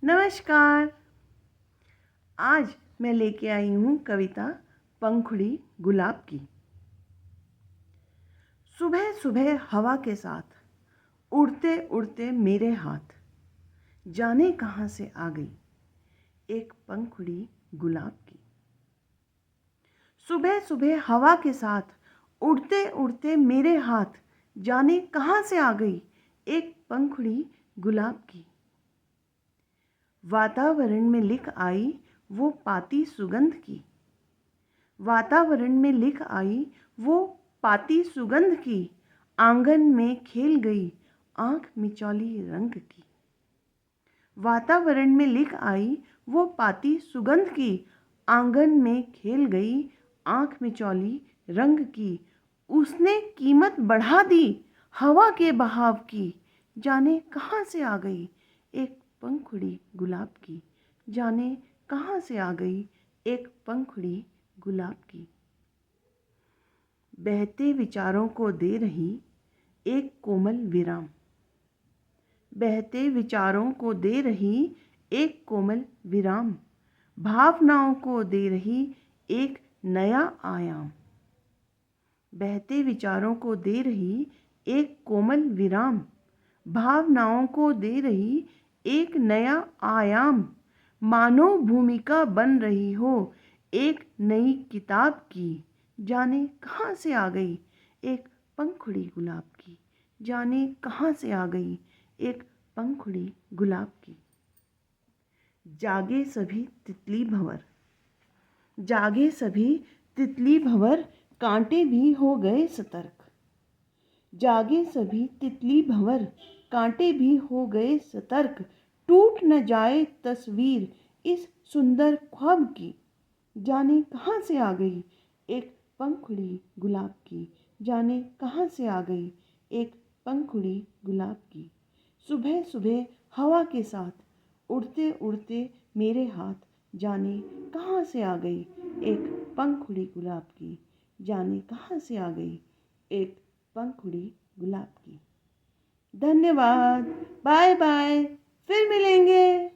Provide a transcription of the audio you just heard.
नमस्कार। आज मैं लेके आई हूँ कविता पंखुड़ी गुलाब की। सुबह सुबह हवा के साथ उड़ते उड़ते मेरे हाथ, जाने कहाँ से आ गई एक पंखुड़ी गुलाब की। सुबह सुबह हवा के साथ उड़ते उड़ते मेरे हाथ, जाने कहाँ से आ गई एक पंखुड़ी गुलाब की। वातावरण में लिख आई वो पाती सुगंध की। वातावरण में लिख आई वो पाती सुगंध की। आंगन में खेल गई आंख मिचौली रंग की। वातावरण में लिख आई वो पाती सुगंध की। आंगन में खेल गई आंख मिचौली रंग की। उसने कीमत बढ़ा दी हवा के बहाव की। जाने कहाँ से आ गई एक पंखुड़ी गुलाब की। जाने कहाँ से आ गई एक पंखुड़ी गुलाब की। बहते विचारों को दे रही एक कोमल विराम। बहते विचारों को दे रही एक कोमल विराम। भावनाओं को दे रही एक नया आयाम। बहते विचारों को दे रही एक कोमल विराम। भावनाओं को दे रही एक नया आयाम। मानो भूमिका बन रही हो एक नई किताब की। जाने कहाँ से आ गई एक पंखुड़ी गुलाब की। जाने कहाँ से आ गई एक पंखुड़ी गुलाब की। जागे सभी तितली भंवर। जागे सभी तितली भंवर, कांटे भी हो गए सतर्क। जागे सभी तितली भंवर, कांटे भी हो गए सतर्क। टूट न जाए तस्वीर इस सुंदर ख्वाब की। जाने कहाँ से आ गई एक पंखुड़ी गुलाब की। जाने कहाँ से आ गई एक पंखुड़ी गुलाब की। सुबह सुबह हवा के साथ उड़ते उड़ते मेरे हाथ, जाने कहाँ से आ गई एक पंखुड़ी गुलाब की। जाने कहाँ से आ गई एक पंखुड़ी गुलाब की। धन्यवाद। Bye bye. फिर मिलेंगे।